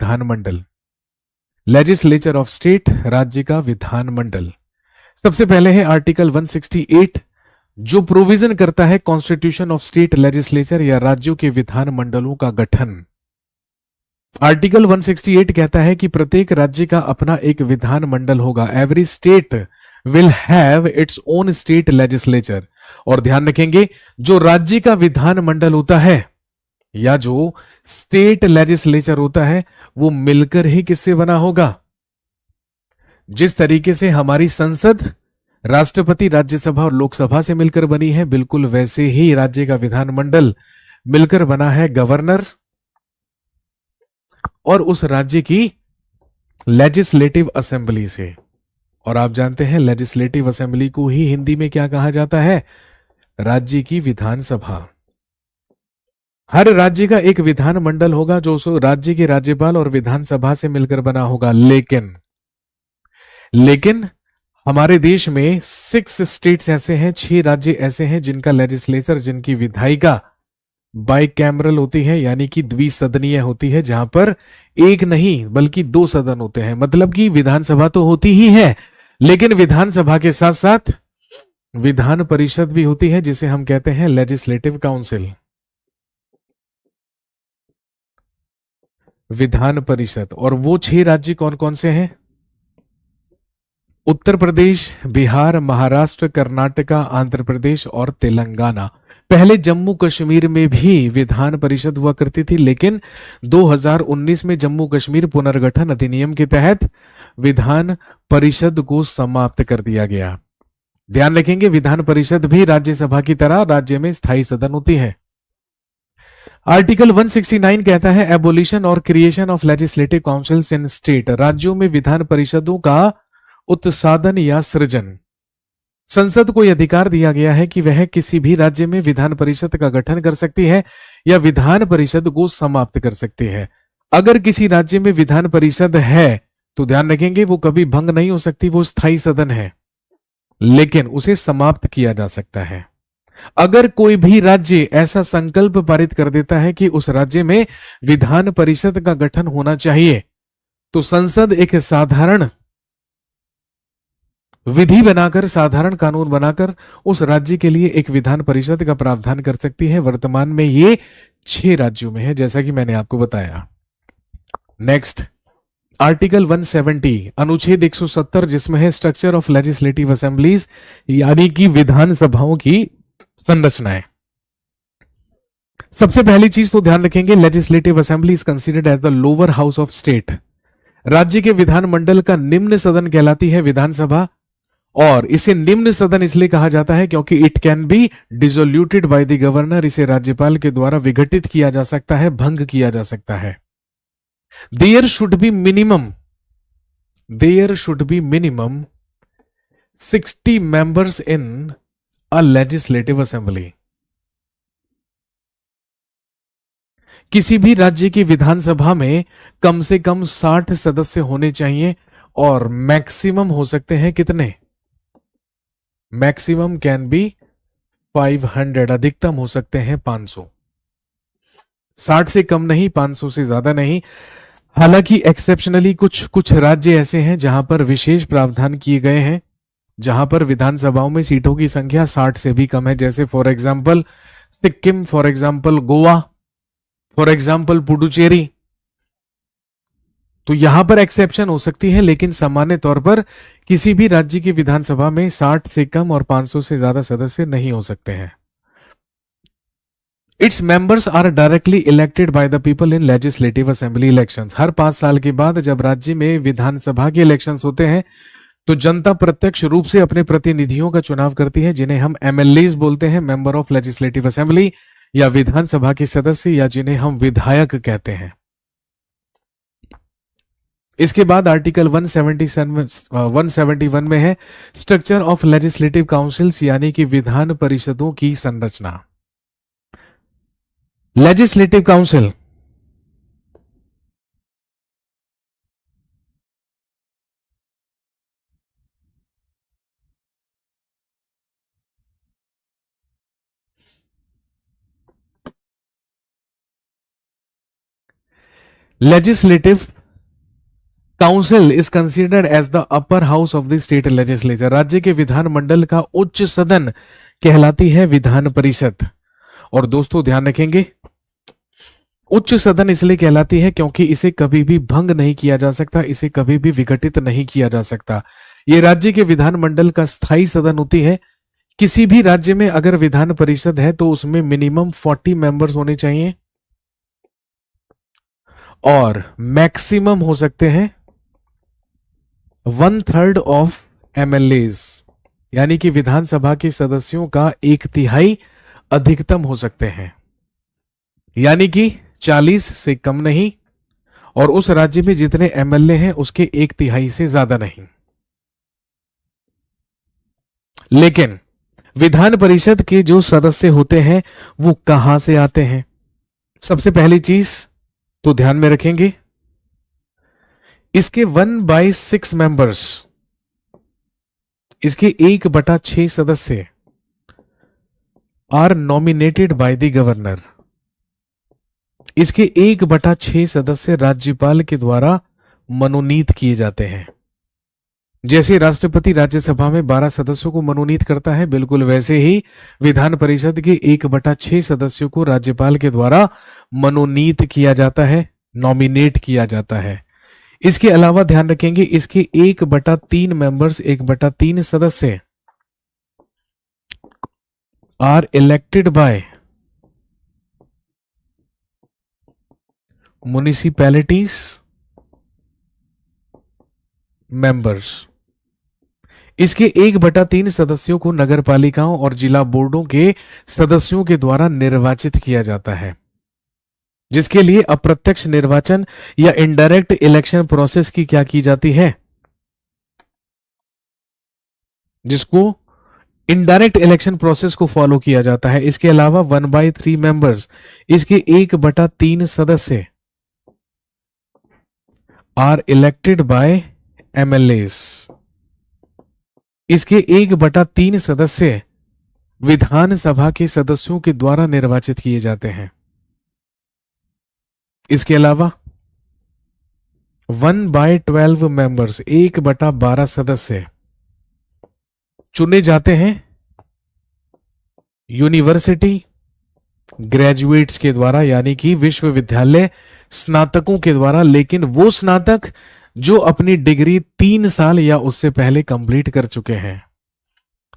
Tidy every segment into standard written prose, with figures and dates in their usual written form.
विधानमंडल, legislature of state, राज्य का विधानमंडल। सबसे पहले है आर्टिकल 168 जो प्रोविजन करता है कॉन्स्टिट्यूशन ऑफ स्टेट लेजिस्लेचर या राज्यों के विधानमंडलों का गठन। आर्टिकल 168 कहता है कि प्रत्येक राज्य का अपना एक विधानमंडल होगा। Every state will have its own state legislature. और ध्यान रखेंगे जो राज्य का विधानमंडल होता है या जो स्टेट लेजिस्लेचर होता है वो मिलकर ही किससे बना होगा। जिस तरीके से हमारी संसद राष्ट्रपति, राज्यसभा और लोकसभा से मिलकर बनी है, बिल्कुल वैसे ही राज्य का विधानमंडल मिलकर बना है गवर्नर और उस राज्य की लेजिस्लेटिव असेंबली से। और आप जानते हैं लेजिस्लेटिव असेंबली को ही हिंदी में क्या कहा जाता है, राज्य की विधानसभा। हर राज्य का एक विधानमंडल होगा जो उस राज्य के राज्यपाल और विधानसभा से मिलकर बना होगा। लेकिन हमारे देश में 6 स्टेट्स ऐसे हैं, 6 राज्य ऐसे हैं जिनका लेजिस्लेचर, जिनकी विधायिका बाइकैमरल होती है, यानी कि द्विसदनीय होती है, जहां पर एक नहीं बल्कि 2 सदन होते हैं। मतलब कि विधानसभा तो होती ही है लेकिन विधानसभा के साथ साथ विधान परिषद भी होती है जिसे हम कहते हैं लेजिस्लेटिव काउंसिल, विधान परिषद। और वो 6 राज्य कौन कौन से हैं, उत्तर प्रदेश, बिहार, महाराष्ट्र, कर्नाटका, आंध्र प्रदेश और तेलंगाना। पहले जम्मू कश्मीर में भी विधान परिषद हुआ करती थी लेकिन 2019 में जम्मू कश्मीर पुनर्गठन अधिनियम के तहत विधान परिषद को समाप्त कर दिया गया। ध्यान रखेंगे विधान परिषद भी राज्यसभा की तरह राज्य में स्थायी सदन होती है। आर्टिकल 169 कहता है एबोलिशन और creation of legislative councils in state. राज्यों में विधान परिषदों का उत्साधन या सृजन। संसद को यह अधिकार दिया गया है कि वह किसी भी राज्य में विधान परिषद का गठन कर सकती है या विधान परिषद को समाप्त कर सकती है। अगर किसी राज्य में विधान परिषद है तो ध्यान रखेंगे वो कभी भंग नहीं हो सकती, वो स्थायी सदन है, लेकिन उसे समाप्त किया जा सकता है। अगर कोई भी राज्य ऐसा संकल्प पारित कर देता है कि उस राज्य में विधान परिषद का गठन होना चाहिए तो संसद एक साधारण विधि बनाकर, साधारण कानून बनाकर उस राज्य के लिए एक विधान परिषद का प्रावधान कर सकती है। वर्तमान में ये 6 राज्यों में है जैसा कि मैंने आपको बताया। नेक्स्ट आर्टिकल 170 अनुच्छेद 170 जिसमें है स्ट्रक्चर ऑफ लेजिस्लेटिव असेंबलीज, यानी कि विधानसभाओं की संरचनाएं। सबसे पहली चीज तो ध्यान रखेंगे legislative assembly is considered as the lower house of state. राज्य के विधानमंडल का निम्न सदन कहलाती है विधानसभा। और इसे निम्न सदन इसलिए कहा जाता है क्योंकि it can be dissoluted by the governor. इसे राज्यपाल के द्वारा विघटित किया जा सकता है, भंग किया जा सकता है। There should be minimum 60 members in a legislative assembly. किसी भी राज्य की विधानसभा में कम से कम 60 सदस्य होने चाहिए और मैक्सिमम हो सकते हैं कितने, मैक्सिमम कैन बी 500, अधिकतम हो सकते हैं 500। 60 से कम नहीं, 500 से ज्यादा नहीं। हालांकि एक्सेप्शनली कुछ कुछ राज्य ऐसे हैं जहां पर विशेष प्रावधान किए गए हैं, जहां पर विधानसभाओं में सीटों की संख्या 60 से भी कम है, जैसे for example Sikkim, for example Goa, for example Puducherry. तो यहां पर एक्सेप्शन हो सकती है लेकिन सामान्य तौर पर किसी भी राज्य की विधानसभा में 60 से कम और 500 से ज्यादा सदस्य नहीं हो सकते हैं। Its members are directly elected by the people in legislative assembly elections. हर 5 साल के बाद जब राज्य में विधानसभा के इलेक्शंस होते हैं तो जनता प्रत्यक्ष रूप से अपने प्रतिनिधियों का चुनाव करती है, जिन्हें हम एमएलएज बोलते हैं, मेंबर ऑफ लेजिस्लेटिव असेंबली, या विधानसभा के सदस्य, या जिन्हें हम विधायक कहते हैं। इसके बाद आर्टिकल 171 में है स्ट्रक्चर ऑफ लेजिस्लेटिव काउंसिल्स, यानी कि विधान परिषदों की संरचना। Legislative council legislative council is considered as the upper house of the state legislature. राज्य के विधानमंडल का उच्च सदन कहलाती है विधान परिषद। और दोस्तों ध्यान रखेंगे, उच्च सदन इसलिए कहलाती है क्योंकि इसे कभी भी भंग नहीं किया जा सकता, इसे कभी भी विघटित नहीं किया जा सकता। ये राज्य के विधानमंडल का स्थायी सदन होती है। किसी भी राज्य में अगर विधान परिषद है तो उसमें मिनिमम 40 मेंबर्स होने चाहिए और मैक्सिमम हो सकते हैं 1/3 ऑफ एमएलएज, यानी कि विधानसभा के सदस्यों का 1/3 अधिकतम हो सकते हैं, यानी कि 40 से कम नहीं और उस राज्य में जितने एमएलए हैं उसके 1/3 से ज्यादा नहीं। लेकिन विधान परिषद के जो सदस्य होते हैं वो कहां से आते हैं? सबसे पहली चीज तो ध्यान में रखेंगे, इसके 1/6 मेंबर्स, इसके 1/6 सदस्य are nominated by the governor. इसके 1/6 सदस्य राज्यपाल के द्वारा मनोनीत किए जाते हैं। जैसे राष्ट्रपति राज्यसभा में 12 सदस्यों को मनोनीत करता है, बिल्कुल वैसे ही विधान परिषद के 1/6 सदस्यों को राज्यपाल के द्वारा मनोनीत किया जाता है, नॉमिनेट किया जाता है। इसके अलावा ध्यान रखेंगे, इसके 1/3 मेंबर्स, 1/3 सदस्य are elected by municipalities members. इसके 1/3 सदस्यों को नगर पालिकाओं और जिला बोर्डों के सदस्यों के द्वारा निर्वाचित किया जाता है, जिसके लिए अप्रत्यक्ष निर्वाचन या इनडायरेक्ट इलेक्शन प्रोसेस की क्या की जाती है, जिसको इनडायरेक्ट इलेक्शन प्रोसेस को फॉलो किया जाता है। इसके अलावा 1/3 मेंबर्स, इसके 1/3 सदस्य आर इलेक्टेड बाय एमएलएस। इसके 1/3 सदस्य विधानसभा के सदस्यों के द्वारा निर्वाचित किए जाते हैं। इसके अलावा 1/12 मेंबर्स, 1/12 सदस्य चुने जाते हैं यूनिवर्सिटी ग्रेजुएट्स के द्वारा, यानी कि विश्वविद्यालय स्नातकों के द्वारा, लेकिन वो स्नातक जो अपनी डिग्री 3 साल या उससे पहले कंप्लीट कर चुके हैं।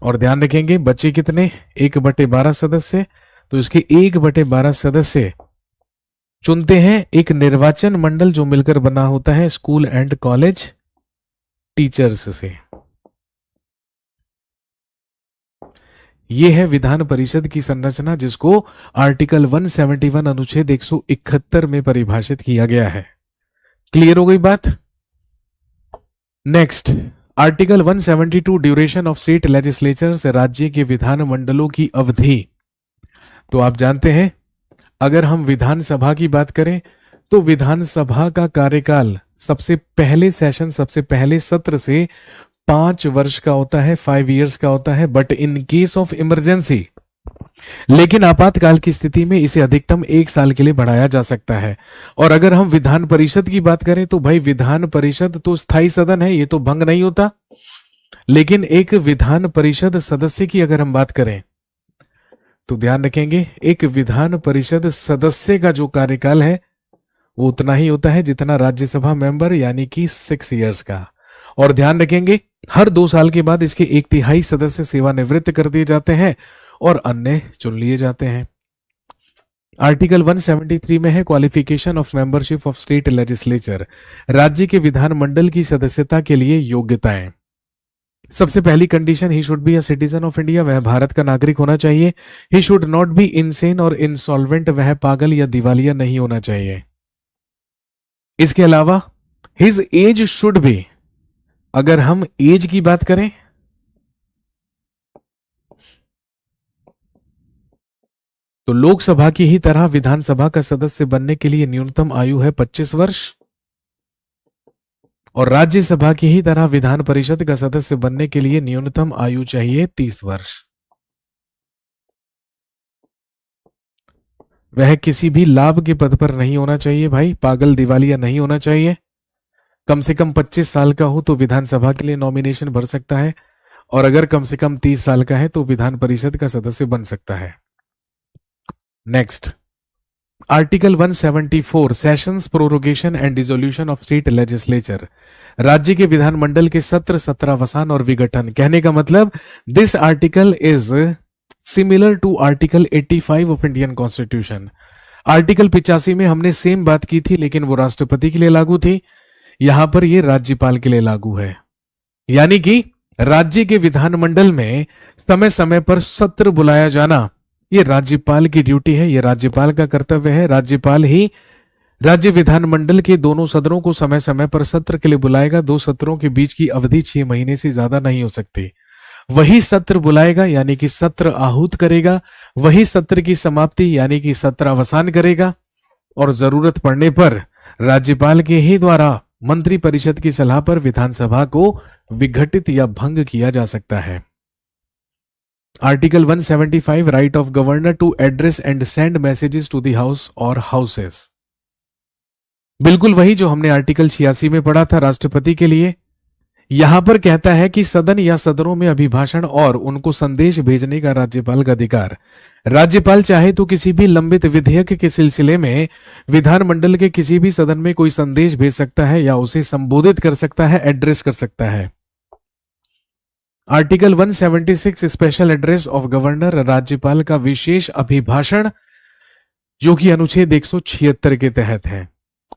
और ध्यान रखेंगे, बच्चे कितने? 1/12 सदस्य। तो इसके 1/12 सदस्य चुनते हैं एक निर्वाचन मंडल जो मिलकर बना होता है स्कूल एंड कॉलेज टीचर्स से। यह है विधान परिषद की संरचना, जिसको आर्टिकल 171 अनुच्छेद 171 में परिभाषित किया गया है। क्लियर हो गई बात? Next, article 172 duration of state legislatures, राज्य के विधान मंडलों की अवधि। तो आप जानते हैं, अगर हम विधानसभा की बात करें तो विधानसभा का कार्यकाल सबसे पहले सेशन, सबसे पहले सत्र से 5 वर्ष का होता है, 5 इयर्स का होता है। But in case of emergency, लेकिन आपातकाल की स्थिति में इसे अधिकतम 1 साल के लिए बढ़ाया जा सकता है। और अगर हम विधान परिषद की बात करें तो भाई विधान परिषद तो स्थायी सदन है, ये तो भंग नहीं होता। लेकिन एक विधान परिषद सदस्य की अगर हम बात करें तो ध्यान रखेंगे, एक विधान परिषद सदस्य का जो कार्यकाल है वो उतना ही होता है जितना राज्यसभा मेंबर, यानी कि 6 इयर्स का। और ध्यान रखेंगे, हर 2 साल के बाद इसके 1/3 सदस्य सेवानिवृत्त कर दिए जाते हैं और अन्य चुन लिए जाते हैं। आर्टिकल 173 में है qualification of membership of state legislature, राज्य के विधानमंडल की सदस्यता के लिए योग्यताएं। सबसे पहली condition, he should be a citizen of India, वह भारत का नागरिक होना चाहिए। He should not be insane और इंसॉल्वेंट, वह पागल या दिवालिया नहीं होना चाहिए। इसके अलावा हिज एज शुड बी, अगर हम एज की बात करें तो लोकसभा की ही तरह विधानसभा का सदस्य बनने के लिए न्यूनतम आयु है 25 वर्ष और राज्यसभा की ही तरह विधान परिषद का सदस्य बनने के लिए न्यूनतम आयु चाहिए 30 वर्ष। वह किसी भी लाभ के पद पर नहीं होना चाहिए भाई, पागल दिवालिया नहीं होना चाहिए। कम से कम 25 साल का हो तो विधानसभा के लिए नॉमिनेशन भर सकता है, और अगर कम से कम 30 साल का है तो विधान परिषद का सदस्य बन सकता है। Next, article 174 sessions prorogation and dissolution of state legislature. राज्य के विधानमंडल के सत्र, सत्रावसान और विघटन। कहने का मतलब this article is similar to article 85 of Indian constitution. Article 85 में हमने सेम बात की थी, लेकिन वो राष्ट्रपति के लिए लागू थी। यहां पर ये राज्यपाल के लिए लागू है। यानी कि राज्य के विधानमंडल में समय समय पर सत्र बुलाया जाना ये राज्यपाल की ड्यूटी है, ये राज्यपाल का कर्तव्य है। राज्यपाल ही राज्य विधानमंडल के दोनों सदनों को समय समय पर सत्र के लिए बुलाएगा। दो सत्रों के बीच की अवधि 6 महीने से ज्यादा नहीं हो सकती। वही सत्र बुलाएगा यानी कि सत्र आहूत करेगा, वही सत्र की समाप्ति यानी कि सत्रावसान करेगा, और जरूरत पड़ने पर राज्यपाल के ही द्वारा मंत्री परिषद की सलाह पर विधानसभा को विघटित या भंग किया जा सकता है। Article 175 right of governor to address and send messages to the house और हाउसेस। बिल्कुल वही जो हमने आर्टिकल 86 में पढ़ा था राष्ट्रपति के लिए। यहां पर कहता है कि सदन या सदनों में अभिभाषण और उनको संदेश भेजने का राज्यपाल का अधिकार। राज्यपाल चाहे तो किसी भी लंबित विधेयक के सिलसिले में विधानमंडल के किसी भी सदन में कोई संदेश भेज सकता है या उसे संबोधित कर सकता है, एड्रेस कर सकता है। Article 176 special address of governor, राज्यपाल का विशेष अभिभाषण, जो कि अनुच्छेद 176 के तहत है।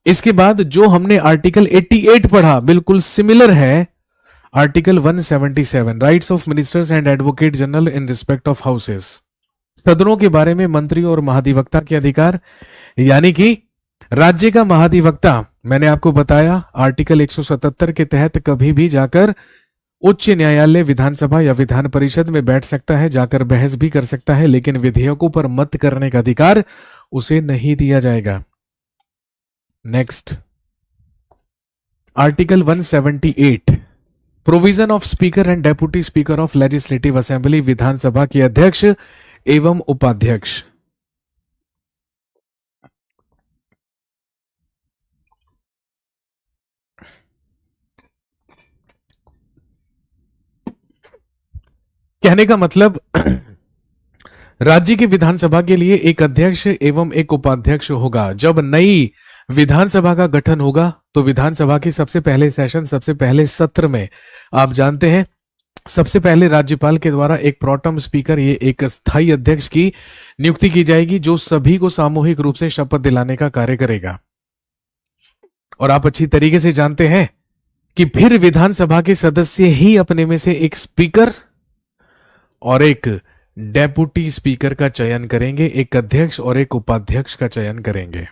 इसके बाद जो हमने आर्टिकल 88 पढ़ा बिल्कुल सिमिलर है। Article 177 rights of ministers and advocate general in respect of houses. सदनों के बारे में मंत्री और महाधिवक्ता के अधिकार, यानी कि राज्य का महाधिवक्ता, मैंने आपको बताया आर्टिकल 177 के तहत कभी भी जाकर उच्च न्यायालय, विधानसभा या विधान परिषद में बैठ सकता है, जाकर बहस भी कर सकता है, लेकिन विधेयकों पर मत करने का अधिकार उसे नहीं दिया जाएगा। Next, article 178 provision of speaker and deputy speaker of legislative assembly, विधानसभा के अध्यक्ष एवं उपाध्यक्ष। कहने का मतलब राज्य की विधानसभा के लिए एक अध्यक्ष एवं एक उपाध्यक्ष होगा। जब नई विधानसभा का गठन होगा तो विधानसभा के सबसे पहले सेशन, सबसे पहले सत्र में आप जानते हैं सबसे पहले राज्यपाल के द्वारा एक प्रोटम स्पीकर, ये एक स्थायी अध्यक्ष की नियुक्ति की जाएगी, जो सभी को सामूहिक रूप से शपथ दिलाने का कार्य करेगा। और आप अच्छी तरीके से जानते हैं कि फिर विधानसभा के सदस्य ही अपने में से एक स्पीकर और एक डेप्यूटी स्पीकर का चयन करेंगे, एक अध्यक्ष और एक उपाध्यक्ष का चयन करेंगे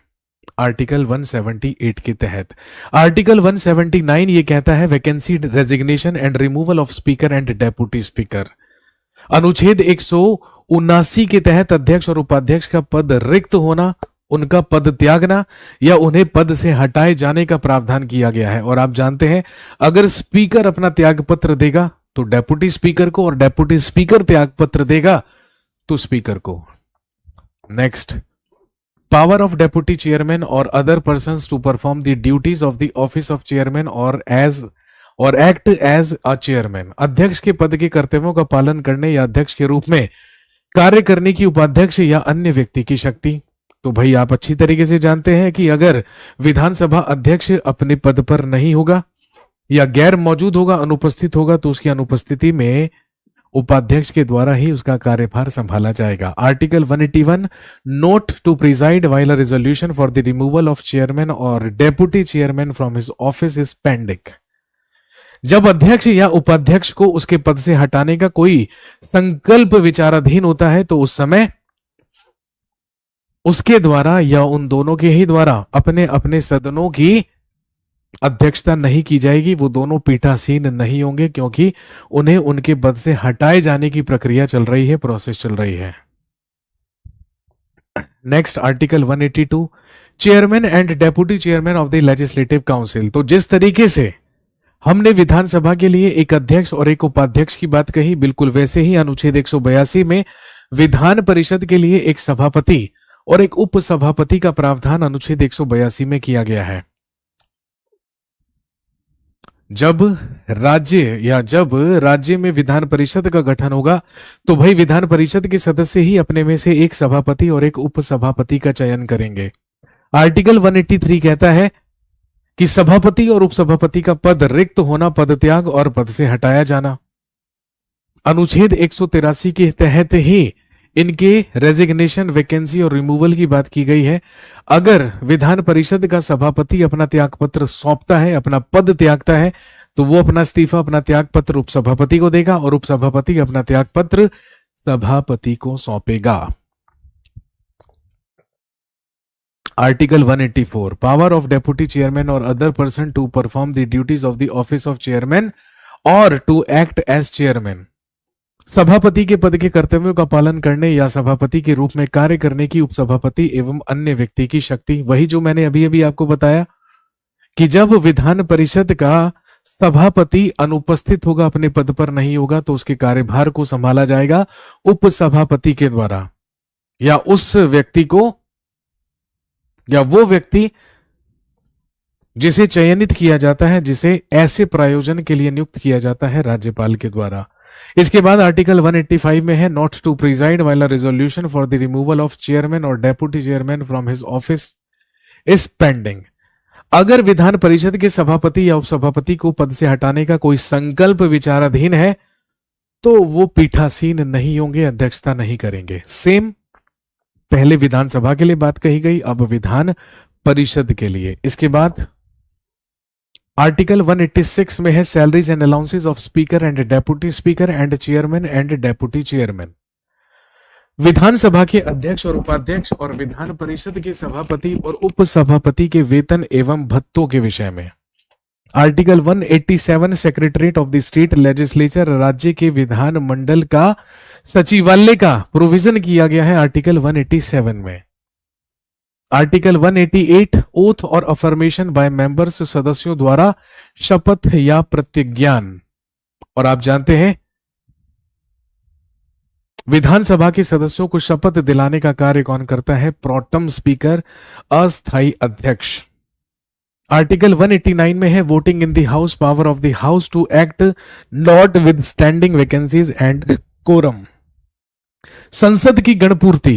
आर्टिकल 178 के तहत। आर्टिकल 179 ये कहता है vacancy, resignation and removal of speaker and deputy speaker. अनुच्छेद 179 के तहत अध्यक्ष और उपाध्यक्ष का पद रिक्त होना, उनका पद त्यागना या उन्हें पद से हटाए जाने का प्रावधान किया गया है। और आप जानते हैं अगर स्पीकर अपना त्याग पत्र देगा तो डेप्यूटी स्पीकर को, और डेप्यूटी स्पीकर त्याग पत्र देगा तो स्पीकर को। Next, power of deputy chairman और other persons to perform the duties of the office of chairman और एक्ट एज अ चेयरमैन। अध्यक्ष के पद के कर्तव्यों का पालन करने या अध्यक्ष के रूप में कार्य करने की उपाध्यक्ष या अन्य व्यक्ति की शक्ति। तो भाई आप अच्छी तरीके से जानते हैं कि अगर विधानसभा अध्यक्ष अपने पद पर नहीं होगा या गैर मौजूद होगा, अनुपस्थित होगा, तो उसकी अनुपस्थिति में उपाध्यक्ष के द्वारा ही उसका कार्यभार संभाला जाएगा। Article 181 not to preside while a resolution for the removal of chairman और deputy chairman from his office is pending. जब अध्यक्ष या उपाध्यक्ष को उसके पद से हटाने का कोई संकल्प विचाराधीन होता है तो उस समय उसके द्वारा या उन दोनों के ही द्वारा अपने अपने सदनों की अध्यक्षता नहीं की जाएगी। वो दोनों पीठासीन नहीं होंगे क्योंकि उन्हें उनके पद से हटाए जाने की प्रक्रिया चल रही है, प्रोसेस चल रही है। Next, article 182 chairman and deputy chairman of the legislative council. तो जिस तरीके से हमने विधानसभा के लिए एक अध्यक्ष और एक उपाध्यक्ष की बात कही, बिल्कुल वैसे ही अनुच्छेद 182 में विधान परिषद के लिए एक सभापति और एक उपसभापति का प्रावधान अनुच्छेद 182 में किया गया है। जब राज्य में विधान परिषद का गठन होगा तो भाई विधान परिषद के सदस्य ही अपने में से एक सभापति और एक उपसभापति का चयन करेंगे। आर्टिकल 183 कहता है कि सभापति और उपसभापति का पद रिक्त होना, पद त्याग और पद से हटाया जाना। अनुच्छेद 183 के तहत ही इनके रेजिग्नेशन, वैकेंसी और रिमूवल की बात की गई है। अगर विधान परिषद का सभापति अपना त्यागपत्र सौंपता है, अपना पद त्यागता है, तो वो अपना इस्तीफा, अपना त्यागपत्र उपसभापति को देगा और उपसभापति अपना त्यागपत्र सभापति को सौंपेगा। Article 184, power of deputy chairman और other person to perform the duties of the office of chairman और टू एक्ट एज चेयरमैन। सभापति के पद के कर्तव्यों का पालन करने या सभापति के रूप में कार्य करने की उपसभापति एवं अन्य व्यक्ति की शक्ति। वही जो मैंने अभी अभी आपको बताया कि जब विधान परिषद का सभापति अनुपस्थित होगा, अपने पद पर नहीं होगा, तो उसके कार्यभार को संभाला जाएगा उपसभापति के द्वारा, या उस व्यक्ति को, या वो व्यक्ति जिसे चयनित किया जाता है, जिसे ऐसे प्रयोजन के लिए नियुक्त किया जाता है राज्यपाल के द्वारा। इसके बाद आर्टिकल 185 में है, not to preside while a resolution for the removal of chairman और deputy chairman from his office is pending. अगर विधान परिषद के सभापति या उपसभापति को पद से हटाने का कोई संकल्प विचाराधीन है तो वो पीठासीन नहीं होंगे, अध्यक्षता नहीं करेंगे। सेम पहले विधानसभा के लिए बात कही गई, अब विधान परिषद के लिए। इसके बाद आर्टिकल 186 में है, salaries and allowances of speaker and deputy speaker and chairman and deputy chairman. विधानसभा के अध्यक्ष और उपाध्यक्ष और विधान परिषद के सभापति और उपसभापति के वेतन एवं भत्तों के विषय में। Article 187, secretariat of the state legislature, राज्य के विधान मंडल का सचिवालय का प्रोविजन किया गया है आर्टिकल 187 में। आर्टिकल 188, ओथ और अफर्मेशन बाय मेंबर्स, सदस्यों द्वारा शपथ या प्रतिज्ञान। और आप जानते हैं विधानसभा के सदस्यों को शपथ दिलाने का कार्य कौन करता है? प्रोटम स्पीकर, अस्थायी अध्यक्ष। आर्टिकल 189 में है, voting in the house, power of the house to act notwithstanding vacancies and quorum. संसद की गणपूर्ति,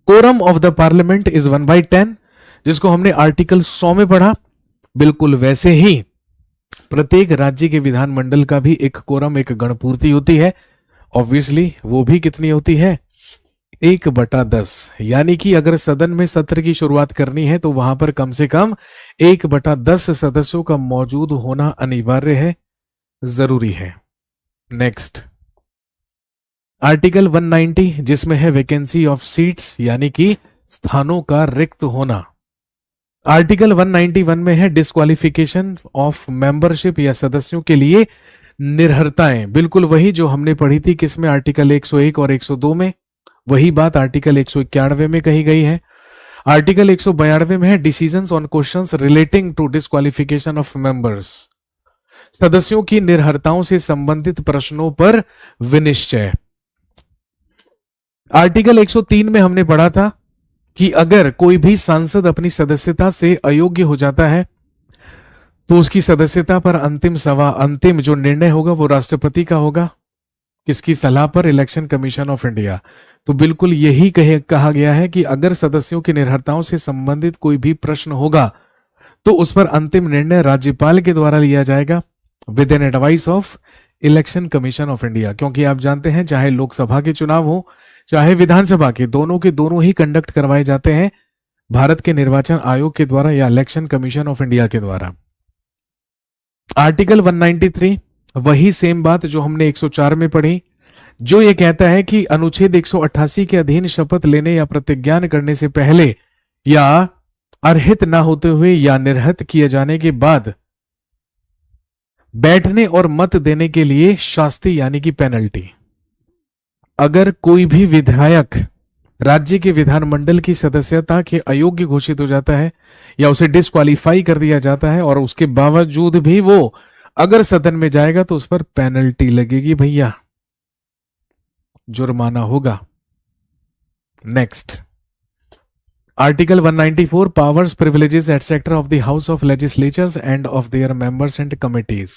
quorum of the parliament is 1/10, जिसको हमने आर्टिकल 100 में पढ़ा। बिल्कुल वैसे ही प्रत्येक राज्य के विधानमंडल का भी एक कोरम, एक गणपूर्ति होती है। ऑब्वियसली वो भी कितनी होती है? 1/10। यानी कि अगर सदन में सत्र की शुरुआत करनी है तो वहां पर कम से कम 1/10 सदस्यों का मौजूद होना अनिवार्य है, जरूरी है। नेक्स्ट आर्टिकल 190, जिसमें है वैकेंसी ऑफ सीट्स, यानी कि स्थानों का रिक्त होना। आर्टिकल 191 में है, डिस्क्वालिफिकेशन ऑफ मेंबरशिप, या सदस्यों के लिए निर्हरताएं। बिल्कुल वही जो हमने पढ़ी थी, किसमें? आर्टिकल 101 और 102 में। वही बात आर्टिकल 191 में कही गई है। आर्टिकल 192 में है, decisions on questions relating to disqualification of members, सदस्यों की निर्हरताओं से संबंधित प्रश्नों पर विनिश्चय। आर्टिकल 103 में हमने पढ़ा था कि अगर कोई भी सांसद अपनी सदस्यता से अयोग्य हो जाता है तो उसकी सदस्यता पर अंतिम जो निर्णय होगा वो राष्ट्रपति का होगा। किसकी सलाह पर? Election commission of India. तो बिल्कुल यही कहा गया है कि अगर सदस्यों की निर्भरताओं से संबंधित कोई भी प्रश्न होगा तो उस पर अंतिम निर्णय राज्यपाल के द्वारा लिया जाएगा with an advice of election commission of India. क्योंकि आप जानते हैं चाहे लोकसभा के चुनाव हो चाहे विधानसभा के दोनों ही कंडक्ट करवाए जाते हैं भारत के निर्वाचन आयोग के द्वारा या इलेक्शन कमीशन ऑफ इंडिया के द्वारा। आर्टिकल 193, वही सेम बात जो हमने 104 में पढ़ी, जो ये कहता है कि अनुच्छेद 188 के अधीन शपथ लेने या प्रतिज्ञान करने से पहले या अर्हित ना होते हुए या निर्हत किए जाने के बाद बैठने और मत देने के लिए शास्ति यानी कि पेनल्टी। अगर कोई भी विधायक राज्य के विधानमंडल की सदस्यता के अयोग्य घोषित हो जाता है या उसे डिस्क्वालीफाई कर दिया जाता है और उसके बावजूद भी वो अगर सदन में जाएगा तो उस पर पेनल्टी लगेगी भैया, जुर्माना होगा। Next article 194 powers privileges etcetera of the house of legislatures end of their members and committees.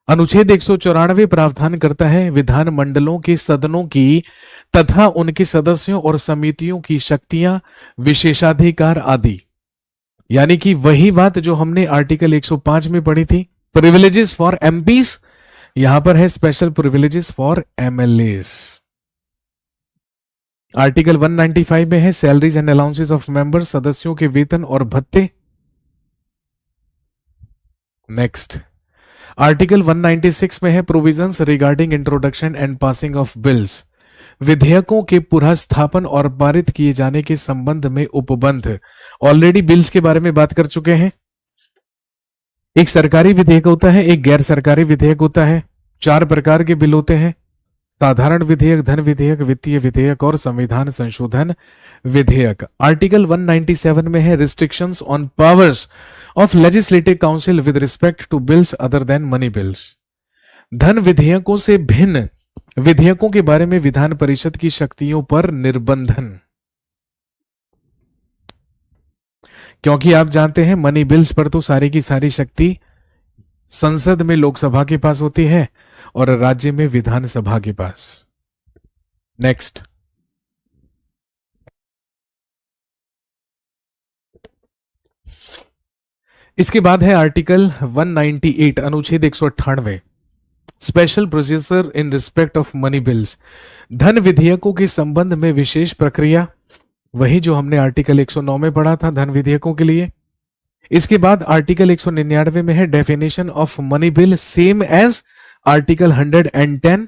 अनुच्छेद 194 प्रावधान करता है विधान मंडलों के सदनों की तथा उनके सदस्यों और समितियों की शक्तियां, विशेषाधिकार आदि। यानी कि वही बात जो हमने आर्टिकल 105 में पढ़ी थी, प्रिविलेजेस फॉर एमपीज, यहां पर है special privileges for MLAs. Article 195 में है salaries and allowances of members, सदस्यों के वेतन और भत्ते। नेक्स्ट, आर्टिकल 196 में है provisions regarding introduction and passing of bills, विधेयकों के पुनः स्थापन और पारित किए जाने के संबंध में उपबंध। ऑलरेडी बिल्स के बारे में बात कर चुके हैं। एक सरकारी विधेयक होता है, एक गैर सरकारी विधेयक होता है। 4 प्रकार के बिल होते हैं, साधारण विधेयक, धन विधेयक, वित्तीय विधेयक और संविधान संशोधन विधेयक। आर्टिकल 197 में है restrictions on powers of legislative council with respect to bills other than money bills. धन विधेयकों से भिन्न विधेयकों के बारे में विधान परिषद की शक्तियों पर निर्बंधन। क्योंकि आप जानते हैं मनी बिल्स पर तो सारी की सारी शक्ति संसद में लोकसभा के पास होती है और राज्य में विधानसभा के पास। नेक्स्ट, इसके बाद है आर्टिकल 198 अनुच्छेद 198 special procedure in respect of money bills. धन विधेयकों के संबंध में विशेष प्रक्रिया, वही जो हमने आर्टिकल 109 में पढ़ा था धन विधेयकों के लिए। इसके बाद आर्टिकल 199 में है definition of money bill same as article 110।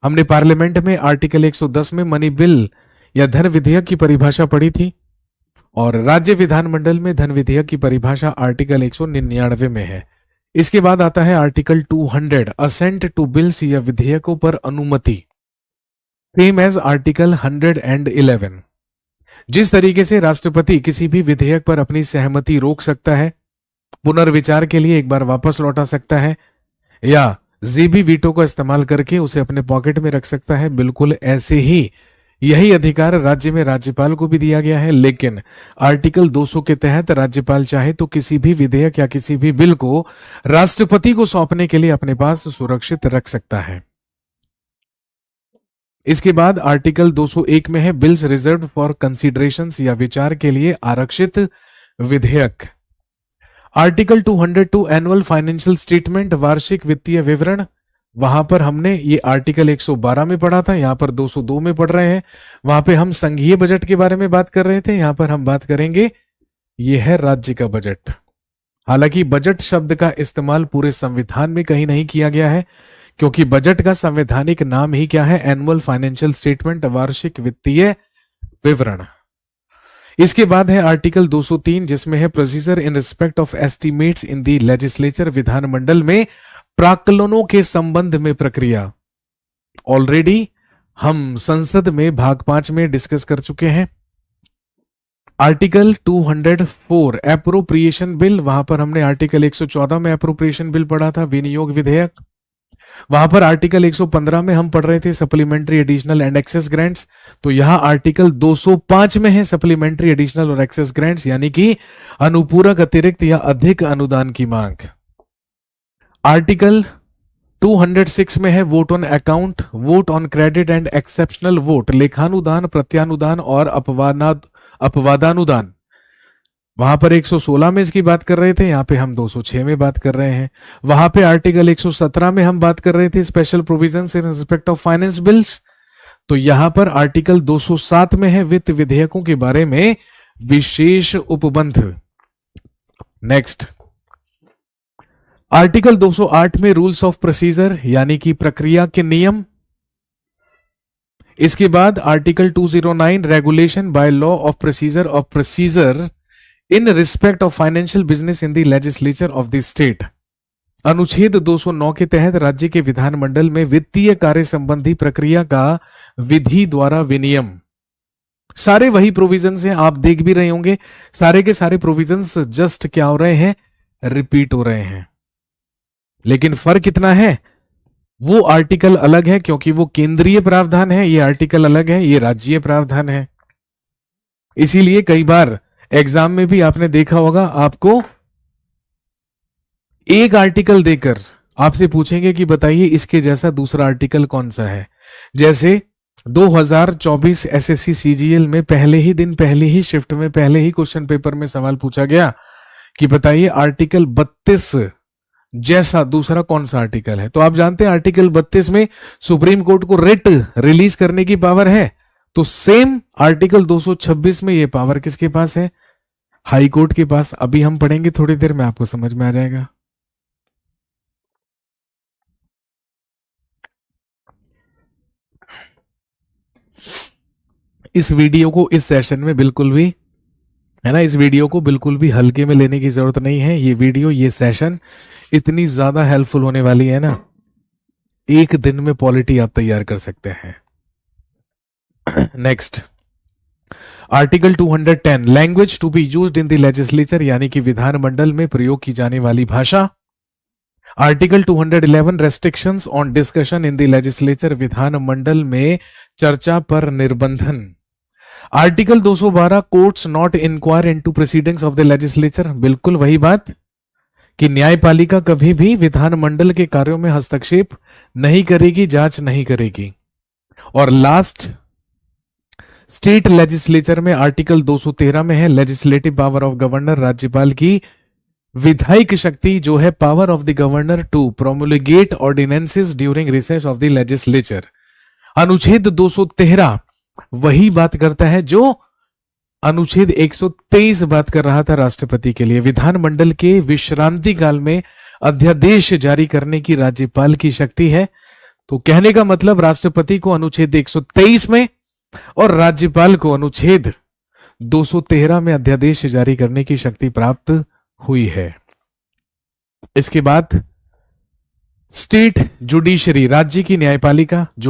हमने पार्लियामेंट में आर्टिकल 110 में मनी बिल या धन विधेयक की परिभाषा पढ़ी थी और राज्य विधानमंडल में धन विधेयक की परिभाषा आर्टिकल 199 में है। इसके बाद आता है आर्टिकल 200 असेंट टू बिल्स या विधेयकों पर अनुमति, सेम एज आर्टिकल 111। जिस तरीके से राष्ट्रपति किसी भी विधेयक पर अपनी सहमति रोक सकता है, पुनर्विचार के लिए एक बार वापस लौटा सकता है या जीबी वीटो का इस्तेमाल करके उसे अपने पॉकेट में रख सकता है, बिल्कुल ऐसे ही यही अधिकार राज्य में राज्यपाल को भी दिया गया है। लेकिन आर्टिकल 200 के तहत राज्यपाल चाहे तो किसी भी विधेयक या किसी भी बिल को राष्ट्रपति को सौंपने के लिए अपने पास सुरक्षित रख सकता है। इसके बाद आर्टिकल 201 में है बिल्स रिजर्व फॉर कंसीडरेशंस या विचार के लिए आरक्षित विधेयक। आर्टिकल 202 एनुअल फाइनेंशियल स्टेटमेंट वार्षिक वित्तीय विवरण, वहां पर हमने ये आर्टिकल 112 में पढ़ा था, यहां पर 202 में पढ़ रहे हैं। वहां पे हम संघीय बजट के बारे में बात कर रहे थे, यहां पर हम बात करेंगे ये है राज्य का बजट। हालांकि बजट शब्द का इस्तेमाल पूरे संविधान में कहीं नहीं किया गया है, क्योंकि बजट का संवैधानिक नाम ही क्या है, एनुअल फाइनेंशियल स्टेटमेंट, वार्षिक वित्तीय विवरण। इसके बाद है आर्टिकल 203 जिसमें है procedure in respect of estimates in the legislature, विधानमंडल में प्राक्कलनों के संबंध में प्रक्रिया। ऑलरेडी हम संसद में भाग 5 में डिस्कस कर चुके हैं। आर्टिकल 204 एप्रोप्रिएशन बिल, वहां पर हमने आर्टिकल 114 में एप्रोप्रिएशन बिल पढ़ा था, विनियोग विधेयक। वहां पर आर्टिकल 115 में हम पढ़ रहे थे supplementary additional and excess grants, तो यहां आर्टिकल 205 में है सप्लीमेंट्री एडिशनल और एक्सेस ग्रांट्स, यानी कि अनुपूरक, अतिरिक्त या अधिक अनुदान की मांग। आर्टिकल 206 में है vote on account, vote on credit and exceptional vote, लेखानुदान, प्रत्यानुदान और अपवादानुदान। वहां पर 116 में इसकी बात कर रहे थे, यहां पे हम 206 में बात कर रहे हैं। वहां पे आर्टिकल 117 में हम बात कर रहे थे special provisions in respect of finance bills, तो यहां पर आर्टिकल 207 में है वित्त विधेयकों के बारे में विशेष उपबंध। नेक्स्ट, आर्टिकल 208 में रूल्स ऑफ प्रोसीजर यानी कि प्रक्रिया के नियम। इसके बाद article 209 regulation by law of procedure in respect of financial business in the legislature of the state. अनुच्छेद 209 के तहत राज्य के विधानमंडल में वित्तीय कार्य संबंधी प्रक्रिया का विधि द्वारा विनियम। सारे वही प्रोविजंस हैं, आप देख भी रहे होंगे, सारे के सारे प्रोविजंस जस्ट क्या हो रहे हैं, रिपीट हो रहे हैं। लेकिन फर्क कितना है, वो आर्टिकल अलग है क्योंकि वो केंद्रीय प्रावधान है, ये आर्टिकल अलग है, ये राज्यीय प्रावधान है। इसीलिए कई बार एग्जाम में भी आपने देखा होगा, आपको एक आर्टिकल देकर आपसे पूछेंगे कि बताइए इसके जैसा दूसरा आर्टिकल कौन सा है। जैसे 2024 एसएससी सीजीएल में पहले ही दिन, पहली ही शिफ्ट में, पहले ही क्वेश्चन पेपर में सवाल पूछा गया कि बताइए आर्टिकल 32 जैसा दूसरा कौन सा आर्टिकल है। तो आप जानते हैं आर्टिकल 32 में सुप्रीम कोर्ट को रिट रिलीज करने की पावर है, तो सेम आर्टिकल 226 में ये पावर किसके पास है? हाई कोर्ट के पास। अभी हम पढ़ेंगे थोड़ी देर में, आपको समझ में आ जाएगा। इस वीडियो को इस सेशन में बिल्कुल भी, है ना, इस वीडियो को बिल्कुल भी हल्के में लेने की जरूरत नहीं है। ये वीडियो, ये सेशन इतनी ज्यादा हेल्पफुल होने वाली है ना, एक दिन में पॉलिटी आप तैयार कर सकते हैं। Next, article 210, language to be used in the legislature, यानी कि विधानमंडल में प्रयोग की जाने वाली भाषा। Article 211, restrictions on discussion in the legislature, विधानमंडल में चर्चा पर निर्बंधन। Article 212, courts not inquire into proceedings of the legislature, बिल्कुल वही बात कि न्यायपालिका कभी भी विधानमंडल के कार्यों में हस्तक्षेप नहीं करेगी, जांच नहीं करेगी। और लास्ट, स्टेट लेजिस्लेचर में आर्टिकल 213 में है लेजिस्लेटिव पावर ऑफ गवर्नर, राज्यपाल की विधायिक शक्ति जो है, power of the governor to promulgate ordinances during recess of the legislature. अनुच्छेद 213 वही बात करता है जो अनुच्छेद 123 बात कर रहा था राष्ट्रपति के लिए। विधानमंडल के विश्रांति काल में अध्यादेश जारी करने की राज्यपाल की शक्ति है। तो कहने का मतलब राष्ट्रपति को अनुच्छेद 123 में और राज्यपाल को अनुच्छेद 213 में अध्यादेश जारी करने की शक्ति प्राप्त हुई है। इसके बाद स्टेट जुडिशरी, राज्य की न्यायपालिका जो